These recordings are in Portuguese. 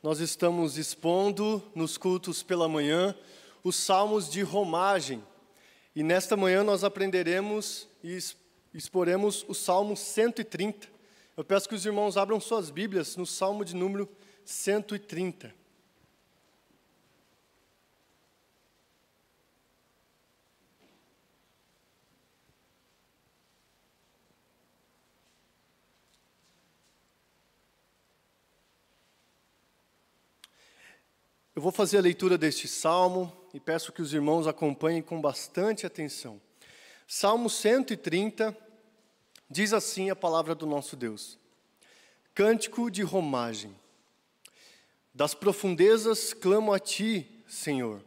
Nós estamos expondo nos cultos pela manhã os salmos de romagem. E nesta manhã nós aprenderemos e exporemos o Salmo 130. Eu peço que os irmãos abram suas Bíblias no Salmo de número 130. Eu vou fazer a leitura deste salmo e peço que os irmãos acompanhem com bastante atenção. Salmo 130 diz assim a palavra do nosso Deus: Cântico de romagem. Das profundezas clamo a ti, Senhor.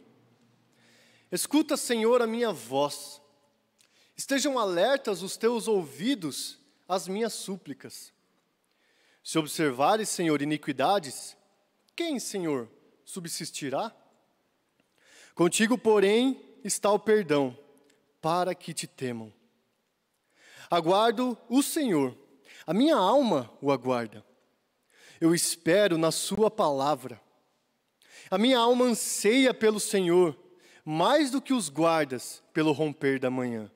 Escuta, Senhor, a minha voz. Estejam alertas os teus ouvidos às minhas súplicas. Se observares, Senhor, iniquidades, quem, Senhor, subsistirá? Contigo, porém, está o perdão, para que te temam. Aguardo o Senhor, a minha alma o aguarda. Eu espero na sua palavra. A minha alma anseia pelo Senhor, mais do que os guardas pelo romper da manhã.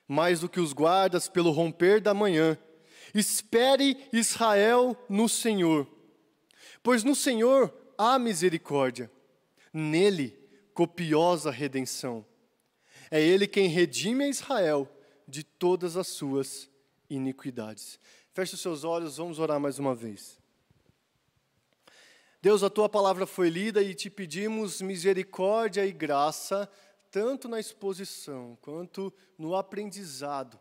Mais do que os guardas pelo romper da manhã. Espere Israel no Senhor, pois no Senhor há misericórdia, nele copiosa redenção. É ele quem redime a Israel de todas as suas iniquidades. Feche os seus olhos, vamos orar mais uma vez. Deus, a tua palavra foi lida e te pedimos misericórdia e graça, tanto na exposição quanto no aprendizado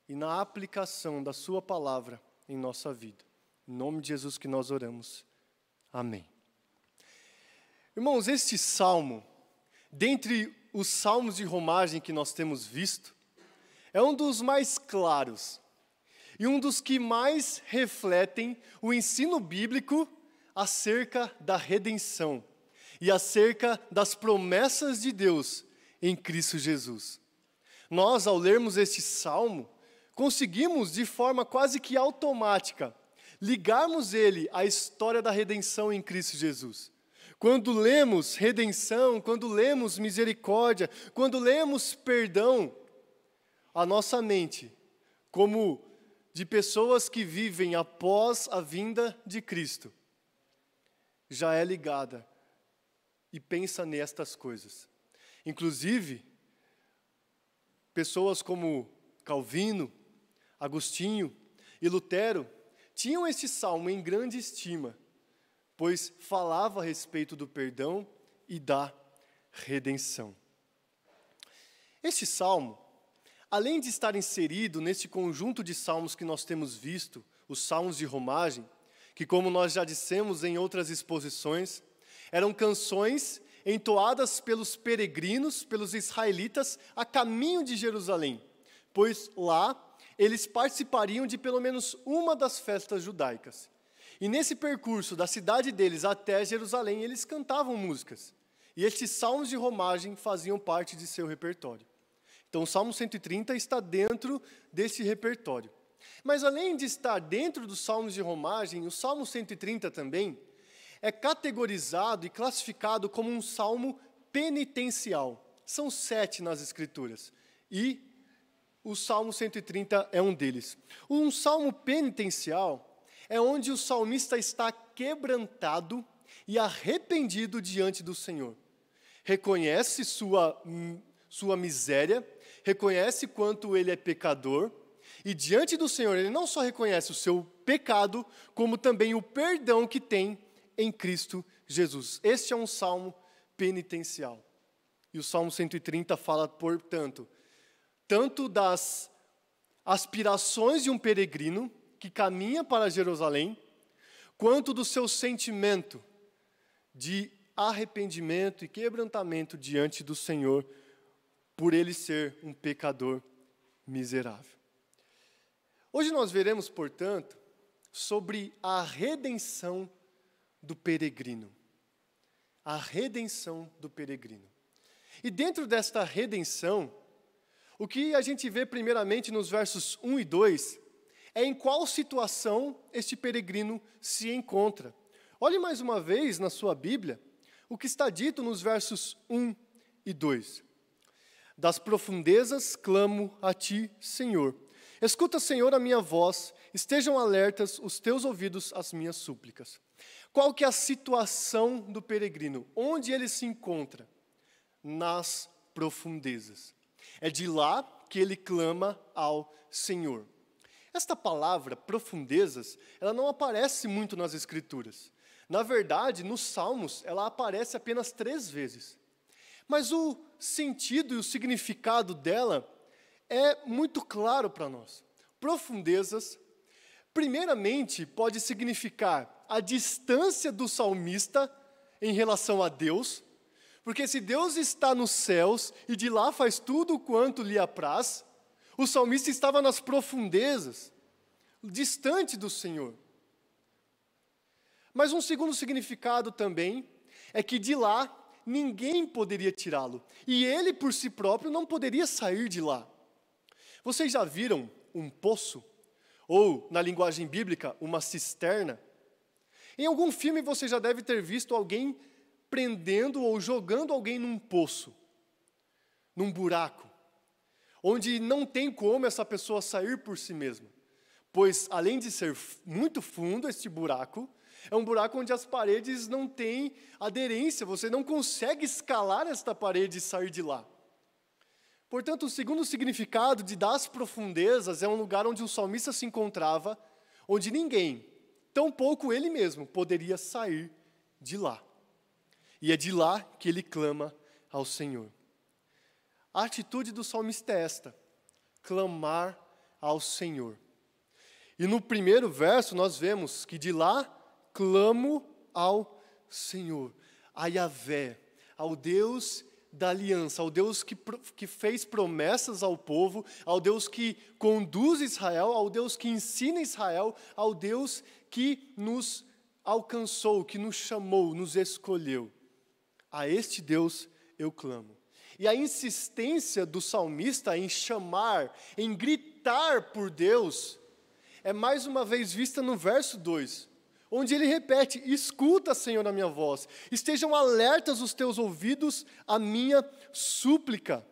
e na aplicação da sua palavra em nossa vida. Em nome de Jesus que nós oramos. Amém. Irmãos, este salmo, dentre os salmos de romagem que nós temos visto, é um dos mais claros e um dos que mais refletem o ensino bíblico acerca da redenção e acerca das promessas de Deus em Cristo Jesus. Nós, ao lermos este salmo, conseguimos de forma quase que automática ligarmos ele à história da redenção em Cristo Jesus. Quando lemos redenção, quando lemos misericórdia, quando lemos perdão, a nossa mente, como de pessoas que vivem após a vinda de Cristo, já é ligada e pensa nestas coisas. Inclusive, pessoas como Calvino, Agostinho e Lutero tinham este salmo em grande estima, pois falava a respeito do perdão e da redenção. Este salmo, além de estar inserido neste conjunto de salmos que nós temos visto, os salmos de romagem, que, como nós já dissemos em outras exposições, eram canções entoadas pelos peregrinos, pelos israelitas, a caminho de Jerusalém, pois lá eles participariam de pelo menos uma das festas judaicas. E nesse percurso da cidade deles até Jerusalém, eles cantavam músicas. E estes salmos de romagem faziam parte de seu repertório. Então o Salmo 130 está dentro desse repertório. Mas além de estar dentro dos salmos de romagem, o Salmo 130 também é categorizado e classificado como um salmo penitencial. São 7 nas Escrituras. E o Salmo 130 é um deles. Um salmo penitencial é onde o salmista está quebrantado e arrependido diante do Senhor. Reconhece sua miséria, reconhece quanto ele é pecador, e diante do Senhor ele não só reconhece o seu pecado, como também o perdão que tem em Cristo Jesus. Este é um salmo penitencial. E o Salmo 130 fala, portanto, tanto das aspirações de um peregrino que caminha para Jerusalém, quanto do seu sentimento de arrependimento e quebrantamento diante do Senhor, por ele ser um pecador miserável. Hoje nós veremos, portanto, sobre a redenção do peregrino. A redenção do peregrino. E dentro desta redenção, o que a gente vê primeiramente nos versos 1 e 2 é em qual situação este peregrino se encontra, Olhe mais uma vez na sua Bíblia o que está dito nos versos 1 e 2. Das profundezas clamo a ti, Senhor. Escuta, Senhor, a minha voz, estejam alertas os teus ouvidos às minhas súplicas. Qual que é a situação do peregrino? Onde ele se encontra? Nas profundezas. É de lá que ele clama ao Senhor. Esta palavra, profundezas, ela não aparece muito nas Escrituras. Na verdade, nos Salmos, ela aparece apenas 3 vezes. Mas o sentido e o significado dela é muito claro para nós. Profundezas, primeiramente, pode significar a distância do salmista em relação a Deus, porque se Deus está nos céus e de lá faz tudo quanto lhe apraz, o salmista estava nas profundezas, distante do Senhor. Mas um segundo significado também é que de lá ninguém poderia tirá-lo, e ele por si próprio não poderia sair de lá. Vocês já viram um poço? Ou, na linguagem bíblica, uma cisterna? Em algum filme você já deve ter visto alguém prendendo ou jogando alguém num poço, num buraco, onde não tem como essa pessoa sair por si mesma. Pois, além de ser muito fundo, este buraco, é um buraco onde as paredes não têm aderência, você não consegue escalar esta parede e sair de lá. Portanto, o segundo significado de das profundezas é um lugar onde o salmista se encontrava, onde ninguém, tampouco ele mesmo, poderia sair de lá. E é de lá que ele clama ao Senhor. A atitude do salmista é esta: clamar ao Senhor. E no primeiro verso nós vemos que de lá clamo ao Senhor, a Yahvé, ao Deus da aliança, ao Deus que fez promessas ao povo, ao Deus que conduz Israel, ao Deus que ensina Israel, ao Deus que nos alcançou, que nos chamou, nos escolheu. A este Deus eu clamo. E a insistência do salmista em chamar, em gritar por Deus, é mais uma vez vista no verso 2, onde ele repete: escuta, Senhor, a minha voz, estejam alertas os teus ouvidos à minha súplica.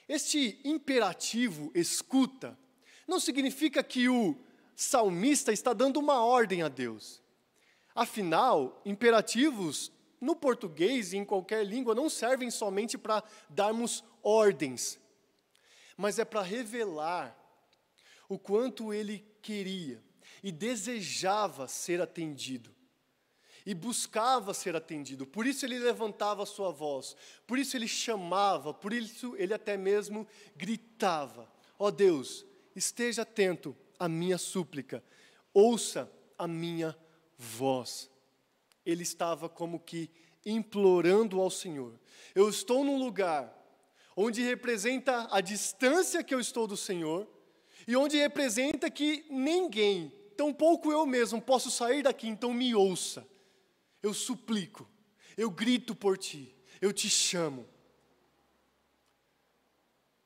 Este imperativo, escuta, não significa que o salmista está dando uma ordem a Deus. Afinal, imperativos, no português e em qualquer língua, não servem somente para darmos ordens, mas é para revelar o quanto ele queria e desejava ser atendido, e buscava ser atendido. Por isso ele levantava a sua voz, por isso ele chamava, por isso ele até mesmo gritava: ó Deus, esteja atento à minha súplica, ouça a minha voz. Ele estava como que implorando ao Senhor. Eu estou num lugar onde representa a distância que eu estou do Senhor, e onde representa que ninguém, tampouco eu mesmo, posso sair daqui, então me ouça. Eu suplico, eu grito por ti, eu te chamo.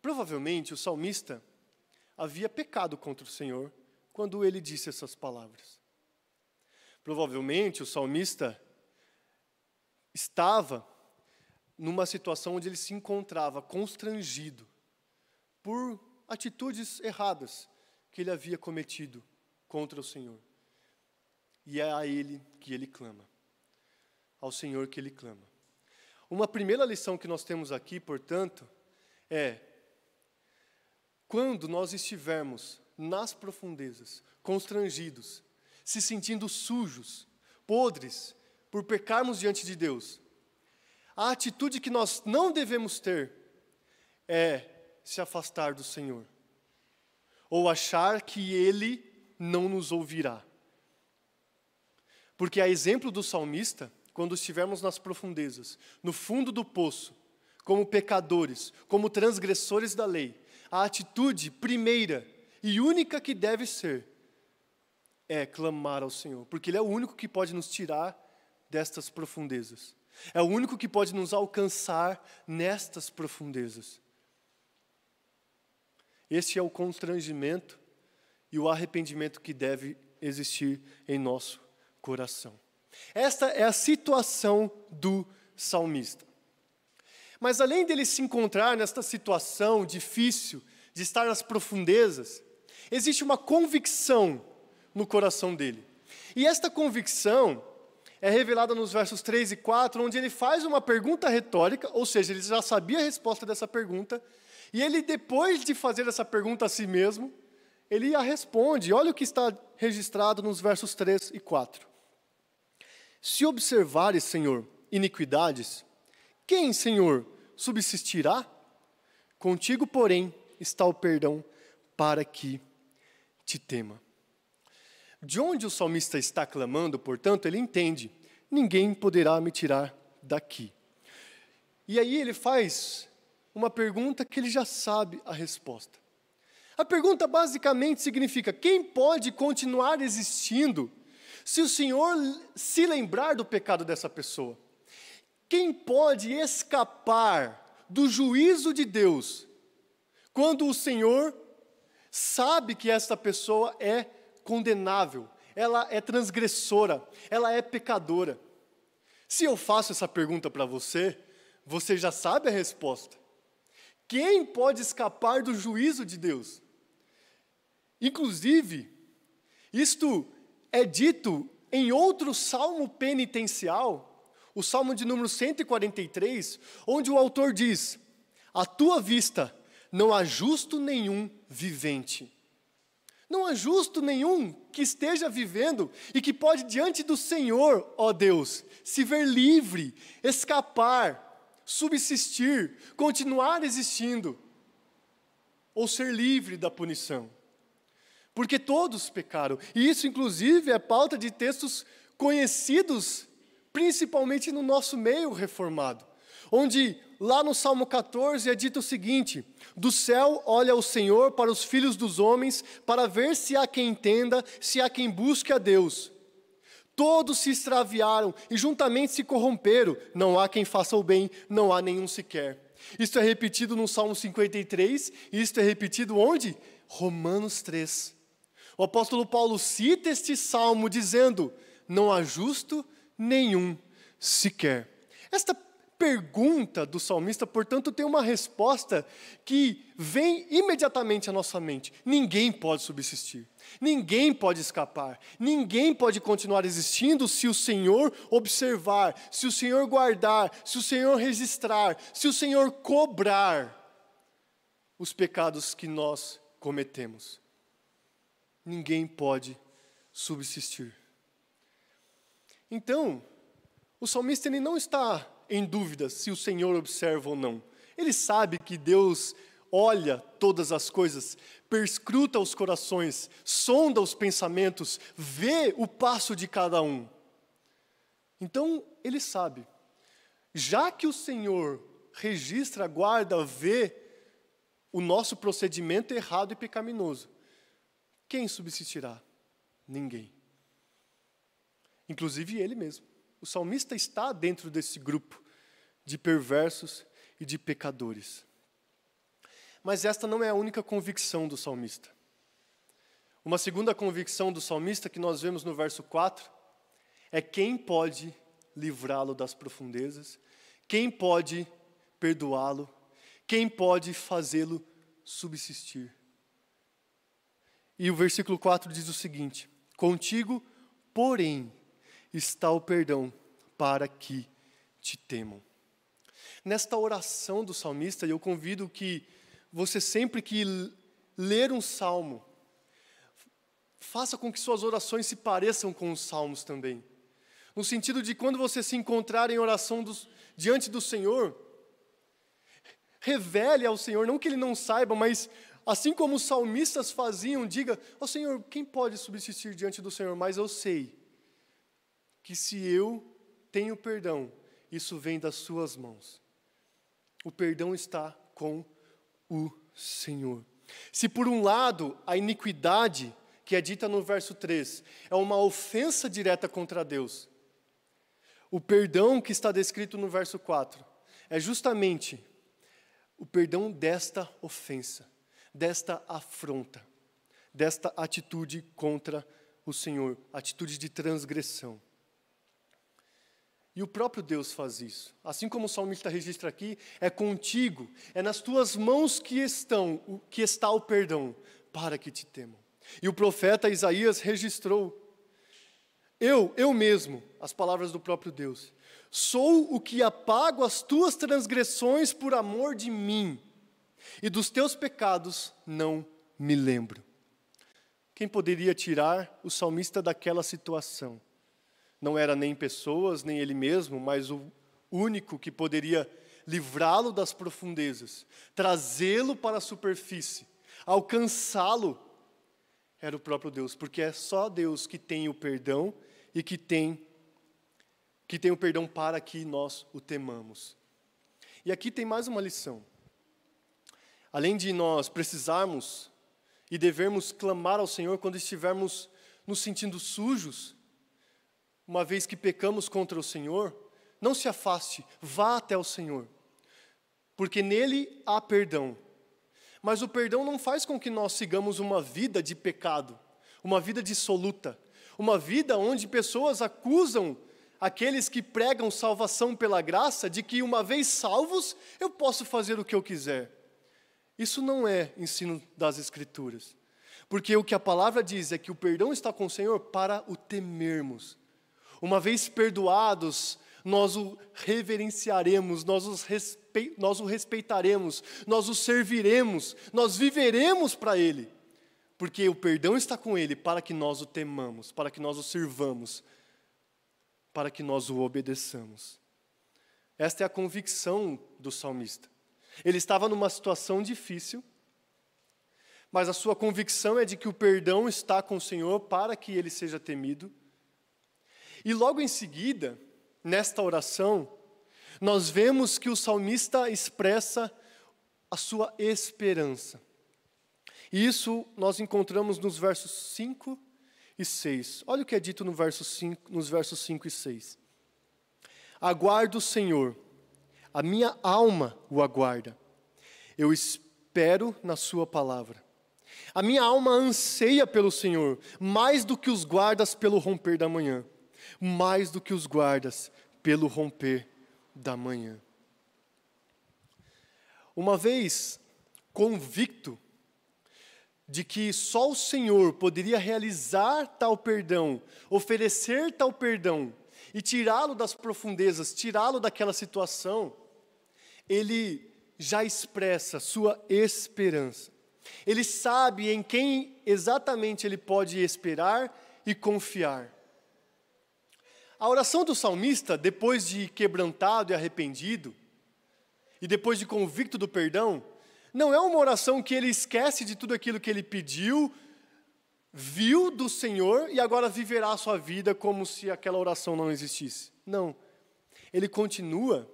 Provavelmente o salmista havia pecado contra o Senhor quando ele disse essas palavras. Provavelmente o salmista estava numa situação onde ele se encontrava constrangido por atitudes erradas que ele havia cometido contra o Senhor. E é a Ele que ele clama, ao Senhor que ele clama. Uma primeira lição que nós temos aqui, portanto, é: quando nós estivermos nas profundezas, constrangidos, se sentindo sujos, podres, por pecarmos diante de Deus, a atitude que nós não devemos ter é se afastar do Senhor, ou achar que Ele não nos ouvirá. Porque a exemplo do salmista, quando estivermos nas profundezas, no fundo do poço, como pecadores, como transgressores da lei, a atitude primeira e única que deve ser é clamar ao Senhor, porque Ele é o único que pode nos tirar destas profundezas. É o único que pode nos alcançar nestas profundezas. Esse é o constrangimento e o arrependimento que deve existir em nosso coração. Esta é a situação do salmista. Mas além dele se encontrar nesta situação difícil, de estar nas profundezas, existe uma convicção no coração dele. E esta convicção é revelada nos versos 3 e 4, onde ele faz uma pergunta retórica, ou seja, ele já sabia a resposta dessa pergunta, e ele, depois de fazer essa pergunta a si mesmo, ele a responde. Olha o que está registrado nos versos 3 e 4. Se observares, Senhor, iniquidades, quem, Senhor, subsistirá? Contigo, porém, está o perdão para que te tema. De onde o salmista está clamando, portanto, ele entende: ninguém poderá me tirar daqui. E aí ele faz uma pergunta que ele já sabe a resposta. A pergunta basicamente significa: quem pode continuar existindo se o Senhor se lembrar do pecado dessa pessoa? Quem pode escapar do juízo de Deus quando o Senhor sabe que esta pessoa é condenável, ela é transgressora, ela é pecadora? Se eu faço essa pergunta para você, você já sabe a resposta. Quem pode escapar do juízo de Deus? Inclusive, isto é dito em outro salmo penitencial, o salmo de número 143, onde o autor diz: à tua vista não há justo nenhum vivente. Não há justo nenhum que esteja vivendo e que pode diante do Senhor, ó Deus, se ver livre, escapar, subsistir, continuar existindo, ou ser livre da punição. Porque todos pecaram. E isso, inclusive, é pauta de textos conhecidos, principalmente no nosso meio reformado, onde, lá no Salmo 14, é dito o seguinte: do céu olha o Senhor para os filhos dos homens, para ver se há quem entenda, se há quem busque a Deus. Todos se extraviaram e juntamente se corromperam, não há quem faça o bem, não há nenhum sequer. Isto é repetido no Salmo 53, e isto é repetido onde? Romanos 3. O apóstolo Paulo cita este salmo dizendo: não há justo nenhum sequer. Esta pergunta do salmista, portanto, tem uma resposta que vem imediatamente à nossa mente: ninguém pode subsistir, ninguém pode escapar, ninguém pode continuar existindo se o Senhor observar, se o Senhor guardar, se o Senhor registrar, se o Senhor cobrar os pecados que nós cometemos. Ninguém pode subsistir. Então, o salmista ele não está em dúvida se o Senhor observa ou não. Ele sabe que Deus olha todas as coisas, perscruta os corações, sonda os pensamentos, vê o passo de cada um. Então, ele sabe. Já que o Senhor registra, guarda, vê o nosso procedimento errado e pecaminoso, quem subsistirá? Ninguém. Inclusive ele mesmo. O salmista está dentro desse grupo de perversos e de pecadores. Mas esta não é a única convicção do salmista. Uma segunda convicção do salmista que nós vemos no verso 4 é: quem pode livrá-lo das profundezas? Quem pode perdoá-lo? Quem pode fazê-lo subsistir? E o versículo 4 diz o seguinte: contigo, porém, está o perdão para que te temam. Nesta oração do salmista, eu convido que você, sempre que ler um salmo, faça com que suas orações se pareçam com os salmos também. No sentido de, quando você se encontrar em oração diante do Senhor, revele ao Senhor, não que Ele não saiba, mas assim como os salmistas faziam, diga: ó Senhor, quem pode subsistir diante do Senhor? Mas eu sei que se eu tenho perdão, isso vem das suas mãos. O perdão está com o Senhor. Se por um lado a iniquidade, que é dita no verso 3, é uma ofensa direta contra Deus, o perdão que está descrito no verso 4 é justamente o perdão desta ofensa, desta afronta, desta atitude contra o Senhor, atitude de transgressão. E o próprio Deus faz isso. Assim como o salmista registra aqui, é contigo, é nas tuas mãos que está o perdão, para que te temam. E o profeta Isaías registrou, eu mesmo, as palavras do próprio Deus, sou o que apago as tuas transgressões por amor de mim, e dos teus pecados não me lembro. Quem poderia tirar o salmista daquela situação? Não era nem pessoas, nem ele mesmo, mas o único que poderia livrá-lo das profundezas, trazê-lo para a superfície, alcançá-lo, era o próprio Deus, porque é só Deus que tem o perdão e que tem o perdão para que nós o temamos. E aqui tem mais uma lição. Além de nós precisarmos e devermos clamar ao Senhor quando estivermos nos sentindo sujos, uma vez que pecamos contra o Senhor, não se afaste, vá até o Senhor, porque nele há perdão. Mas o perdão não faz com que nós sigamos uma vida de pecado, uma vida dissoluta, uma vida onde pessoas acusam aqueles que pregam salvação pela graça de que, uma vez salvos, eu posso fazer o que eu quiser. Isso não é ensino das Escrituras, porque o que a palavra diz é que o perdão está com o Senhor para o temermos. Uma vez perdoados, nós o reverenciaremos, nós o respeitaremos, nós o serviremos, nós viveremos para Ele, porque o perdão está com Ele para que nós o temamos, para que nós o sirvamos, para que nós o obedeçamos. Esta é a convicção do salmista. Ele estava numa situação difícil, mas a sua convicção é de que o perdão está com o Senhor para que ele seja temido. E logo em seguida, nesta oração, nós vemos que o salmista expressa a sua esperança. E isso nós encontramos nos versos 5 e 6. Olha o que é dito nos versos 5 e 6. Aguardo o Senhor, a minha alma o aguarda. Eu espero na sua palavra. A minha alma anseia pelo Senhor, mais do que os guardas pelo romper da manhã. Mais do que os guardas pelo romper da manhã. Uma vez convicto de que só o Senhor poderia realizar tal perdão, oferecer tal perdão e tirá-lo das profundezas, tirá-lo daquela situação, ele já expressa sua esperança. Ele sabe em quem exatamente ele pode esperar e confiar. A oração do salmista, depois de quebrantado e arrependido, e depois de convicto do perdão, não é uma oração que ele esquece de tudo aquilo que ele pediu, viu do Senhor e agora viverá a sua vida como se aquela oração não existisse. Não. Ele continua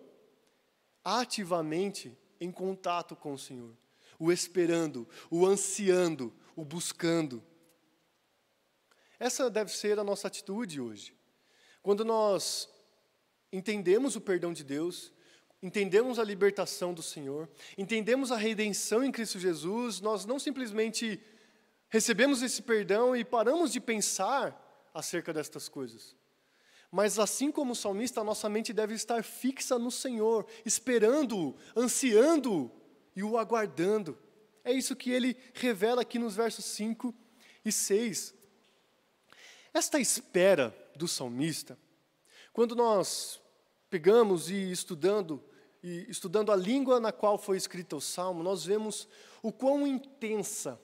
ativamente em contato com o Senhor, o esperando, o ansiando, o buscando. Essa deve ser a nossa atitude hoje. Quando nós entendemos o perdão de Deus, entendemos a libertação do Senhor, entendemos a redenção em Cristo Jesus, nós não simplesmente recebemos esse perdão e paramos de pensar acerca destas coisas. Mas assim como o salmista, a nossa mente deve estar fixa no Senhor, esperando-o, ansiando-o e o aguardando. É isso que ele revela aqui nos versos 5 e 6. Esta espera do salmista, quando nós pegamos e estudando a língua na qual foi escrito o salmo, nós vemos o quão intensa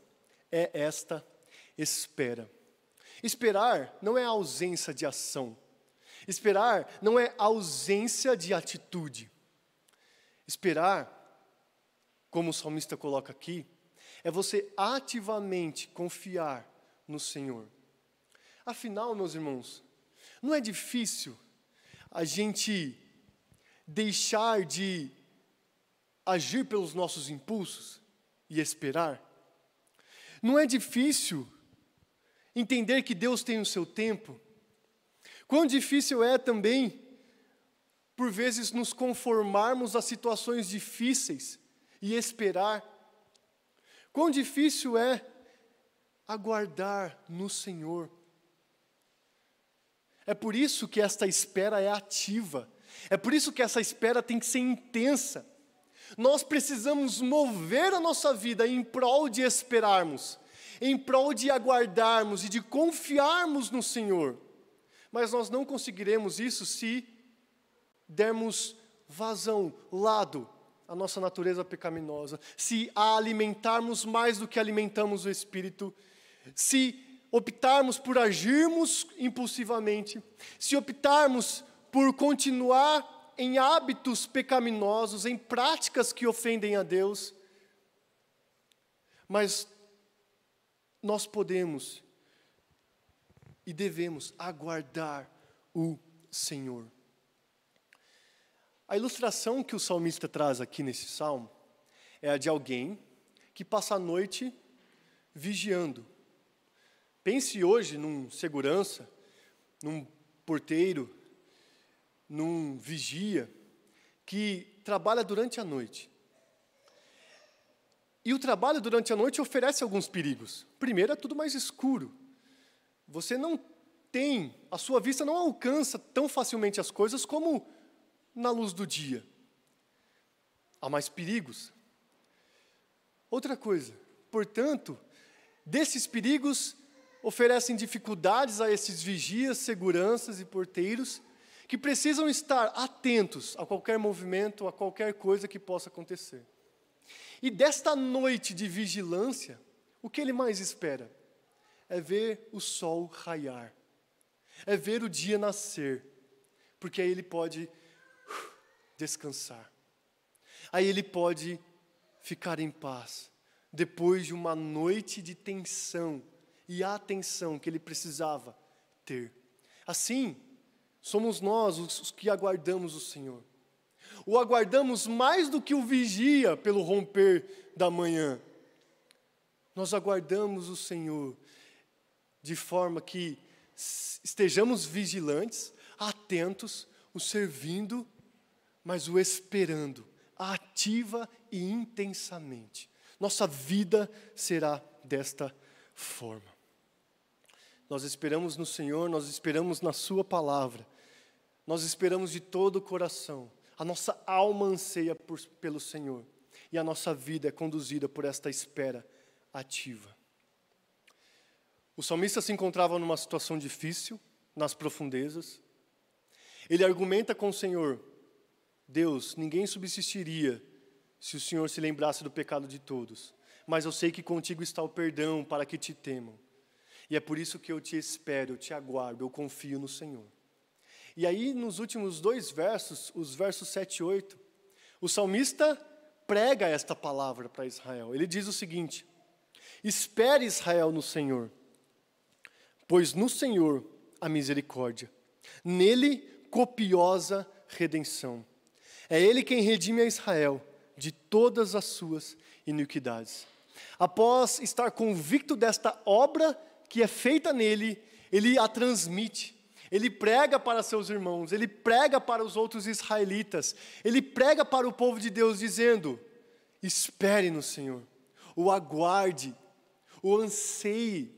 é esta espera. Esperar não é ausência de ação. Esperar não é ausência de atitude. Esperar, como o salmista coloca aqui, é você ativamente confiar no Senhor. Afinal, meus irmãos, não é difícil a gente deixar de agir pelos nossos impulsos e esperar? Não é difícil entender que Deus tem o seu tempo? Quão difícil é também, por vezes, nos conformarmos a situações difíceis e esperar? Quão difícil é aguardar no Senhor? É por isso que esta espera é ativa. É por isso que essa espera tem que ser intensa. Nós precisamos mover a nossa vida em prol de esperarmos, em prol de aguardarmos e de confiarmos no Senhor. Mas nós não conseguiremos isso se dermos vazão, lado, à nossa natureza pecaminosa, se a alimentarmos mais do que alimentamos o Espírito, se optarmos por agirmos impulsivamente, se optarmos por continuar em hábitos pecaminosos, em práticas que ofendem a Deus. Mas nós podemos e devemos aguardar o Senhor. A ilustração que o salmista traz aqui nesse salmo é a de alguém que passa a noite vigiando. Pense hoje num segurança, num porteiro, num vigia, que trabalha durante a noite. E o trabalho durante a noite oferece alguns perigos. Primeiro, é tudo mais escuro. Você não tem, a sua vista não alcança tão facilmente as coisas como na luz do dia. Há mais perigos. Outra coisa, portanto, desses perigos oferecem dificuldades a esses vigias, seguranças e porteiros que precisam estar atentos a qualquer movimento, a qualquer coisa que possa acontecer. E desta noite de vigilância, o que ele mais espera? É ver o sol raiar, é ver o dia nascer, porque aí ele pode descansar. Aí ele pode ficar em paz, depois de uma noite de tensão e atenção que ele precisava ter. Assim, somos nós os que aguardamos o Senhor. O aguardamos mais do que o vigia pelo romper da manhã. Nós aguardamos o Senhor de forma que estejamos vigilantes, atentos, o servindo, mas o esperando, ativa e intensamente. Nossa vida será desta forma. Nós esperamos no Senhor, nós esperamos na Sua palavra, nós esperamos de todo o coração. A nossa alma anseia pelo Senhor e a nossa vida é conduzida por esta espera ativa. O salmista se encontrava numa situação difícil, nas profundezas. Ele argumenta com o Senhor: Deus, ninguém subsistiria se o Senhor se lembrasse do pecado de todos, mas eu sei que contigo está o perdão para que te temam. E é por isso que eu te espero, eu te aguardo, eu confio no Senhor. E aí, nos últimos 2 versos, os versos 7 e 8, o salmista prega esta palavra para Israel. Ele diz o seguinte: espere, Israel, no Senhor, pois no Senhor há misericórdia, nele copiosa redenção. É Ele quem redime a Israel de todas as suas iniquidades. Após estar convicto desta obra que é feita nele, ele a transmite. Ele prega para seus irmãos, ele prega para os outros israelitas, ele prega para o povo de Deus dizendo: espere no Senhor, o aguarde, o anseie,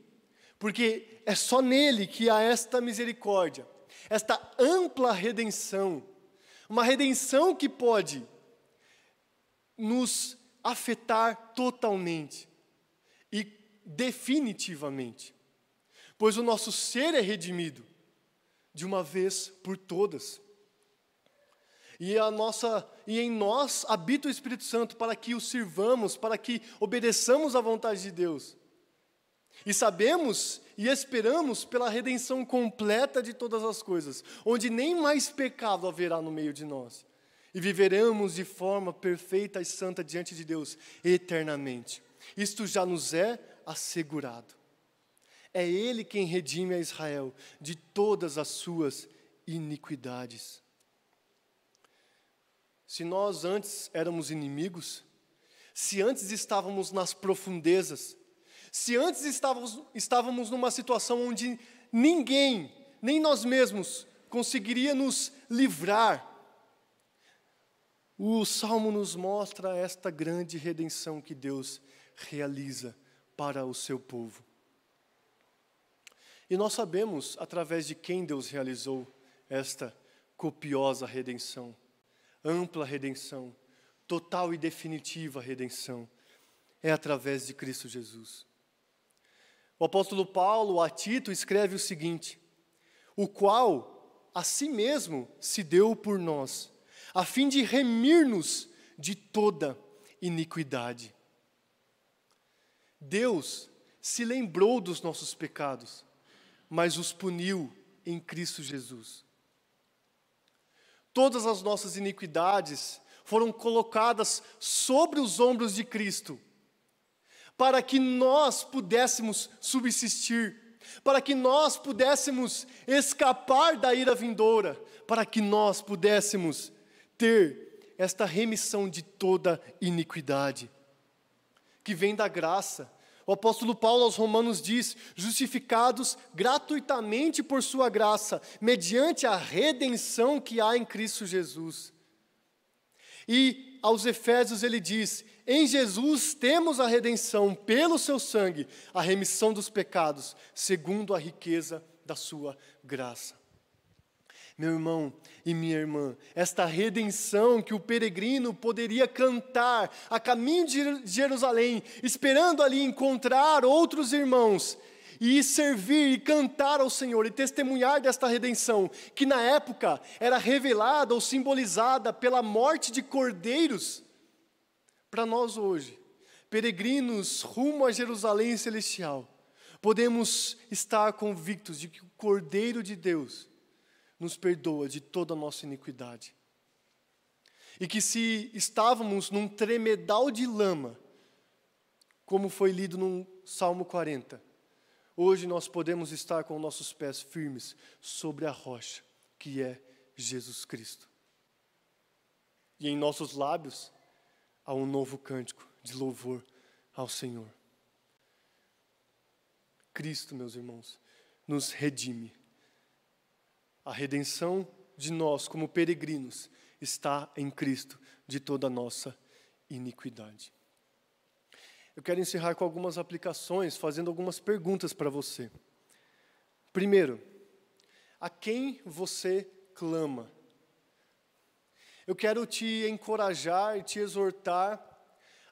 porque é só nele que há esta misericórdia, esta ampla redenção, uma redenção que pode nos afetar totalmente e definitivamente, pois o nosso ser é redimido de uma vez por todas. E em nós habita o Espírito Santo para que o sirvamos, para que obedeçamos à vontade de Deus. E sabemos e esperamos pela redenção completa de todas as coisas, onde nem mais pecado haverá no meio de nós. E viveremos de forma perfeita e santa diante de Deus eternamente. Isto já nos é assegurado. É Ele quem redime a Israel de todas as suas iniquidades. Se nós antes éramos inimigos, se antes estávamos nas profundezas, se antes estávamos numa situação onde ninguém, nem nós mesmos, conseguiria nos livrar, o Salmo nos mostra esta grande redenção que Deus realiza para o seu povo. E nós sabemos através de quem Deus realizou esta copiosa redenção, ampla redenção, total e definitiva redenção. É através de Cristo Jesus. O apóstolo Paulo a Tito escreve o seguinte: o qual a si mesmo se deu por nós, a fim de remir-nos de toda iniquidade. Deus se lembrou dos nossos pecados, mas os puniu em Cristo Jesus. Todas as nossas iniquidades foram colocadas sobre os ombros de Cristo, para que nós pudéssemos subsistir, para que nós pudéssemos escapar da ira vindoura, para que nós pudéssemos ter esta remissão de toda iniquidade, que vem da graça. O apóstolo Paulo aos Romanos diz: justificados gratuitamente por sua graça, mediante a redenção que há em Cristo Jesus. E aos Efésios ele diz: em Jesus temos a redenção pelo seu sangue, a remissão dos pecados, segundo a riqueza da sua graça. Meu irmão e minha irmã, esta redenção que o peregrino poderia cantar a caminho de Jerusalém, esperando ali encontrar outros irmãos, e servir e cantar ao Senhor e testemunhar desta redenção, que na época era revelada ou simbolizada pela morte de cordeiros, para nós hoje, peregrinos rumo a Jerusalém celestial, podemos estar convictos de que o Cordeiro de Deus nos perdoa de toda a nossa iniquidade. E que se estávamos num tremedal de lama, como foi lido no Salmo 40, hoje nós podemos estar com nossos pés firmes sobre a rocha, que é Jesus Cristo. E em nossos lábios há um novo cântico de louvor ao Senhor. Cristo, meus irmãos, nos redime. A redenção de nós, como peregrinos, está em Cristo, de toda a nossa iniquidade. Eu quero encerrar com algumas aplicações, fazendo algumas perguntas para você. Primeiro, a quem você clama? Eu quero te encorajar e te exortar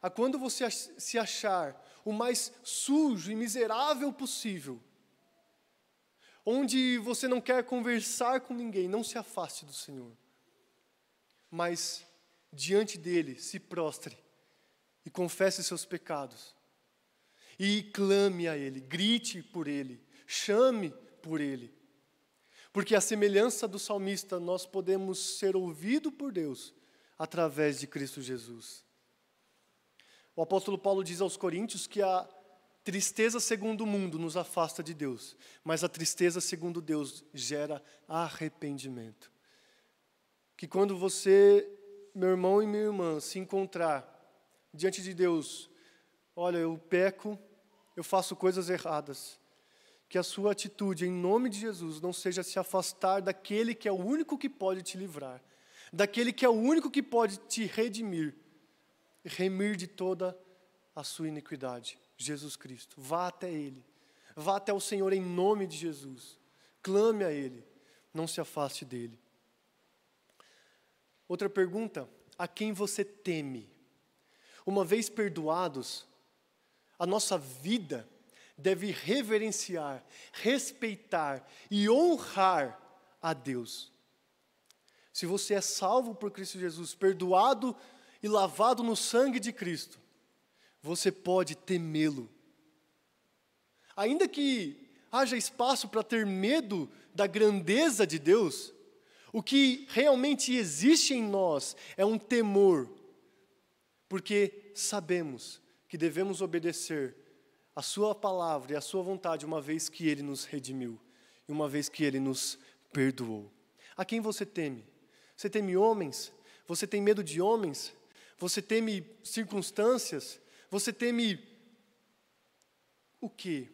a, quando você se achar o mais sujo e miserável possível, onde você não quer conversar com ninguém, não se afaste do Senhor, mas diante dEle se prostre e confesse seus pecados, e clame a Ele, grite por Ele, chame por Ele, porque a semelhança do salmista, nós podemos ser ouvidos por Deus através de Cristo Jesus. O apóstolo Paulo diz aos Coríntios que a tristeza segundo o mundo nos afasta de Deus, mas a tristeza segundo Deus gera arrependimento. Que quando você, meu irmão e minha irmã, se encontrar diante de Deus, olha, eu peco, eu faço coisas erradas, que a sua atitude, em nome de Jesus, não seja se afastar daquele que é o único que pode te livrar, daquele que é o único que pode te redimir, remir de toda a sua iniquidade. Jesus Cristo, vá até Ele, vá até o Senhor em nome de Jesus, clame a Ele, não se afaste dEle. Outra pergunta: a quem você teme? Uma vez perdoados, a nossa vida deve reverenciar, respeitar e honrar a Deus. Se você é salvo por Cristo Jesus, perdoado e lavado no sangue de Cristo, você pode temê-lo. Ainda que haja espaço para ter medo da grandeza de Deus, o que realmente existe em nós é um temor, porque sabemos que devemos obedecer a sua palavra e a sua vontade, uma vez que Ele nos redimiu, e uma vez que Ele nos perdoou. A quem você teme? Você teme homens? Você tem medo de homens? Você teme circunstâncias? Você teme o quê?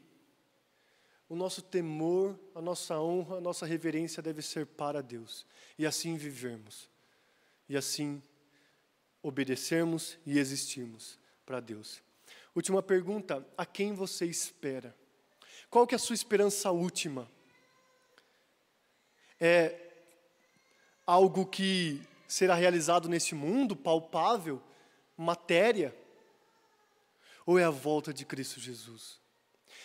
O nosso temor, a nossa honra, a nossa reverência deve ser para Deus. E assim vivermos. E assim obedecermos e existirmos para Deus. Última pergunta: a quem você espera? Qual que é a sua esperança última? É algo que será realizado nesse mundo, palpável, matéria? Ou é a volta de Cristo Jesus?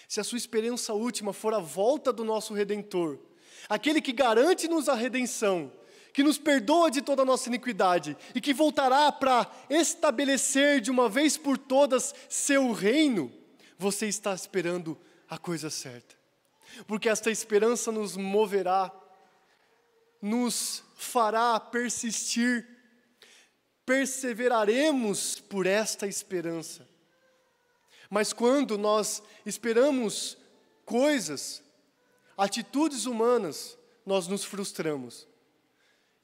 Se a sua esperança última for a volta do nosso Redentor, aquele que garante-nos a redenção, que nos perdoa de toda a nossa iniquidade e que voltará para estabelecer de uma vez por todas seu reino, você está esperando a coisa certa. Porque esta esperança nos moverá, nos fará persistir, perseveraremos por esta esperança. Mas quando nós esperamos coisas, atitudes humanas, nós nos frustramos.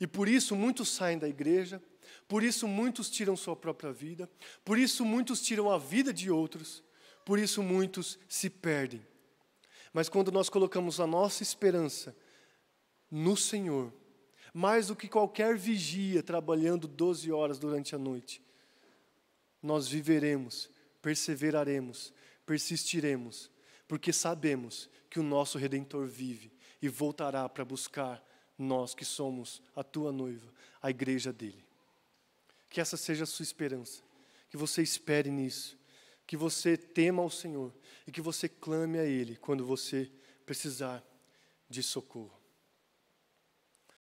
E por isso muitos saem da igreja, por isso muitos tiram sua própria vida, por isso muitos tiram a vida de outros, por isso muitos se perdem. Mas quando nós colocamos a nossa esperança no Senhor, mais do que qualquer vigia trabalhando 12 horas durante a noite, nós viveremos, perseveraremos, persistiremos, porque sabemos que o nosso Redentor vive e voltará para buscar nós que somos a tua noiva, a igreja dele. Que essa seja a sua esperança, que você espere nisso, que você tema ao Senhor e que você clame a Ele quando você precisar de socorro.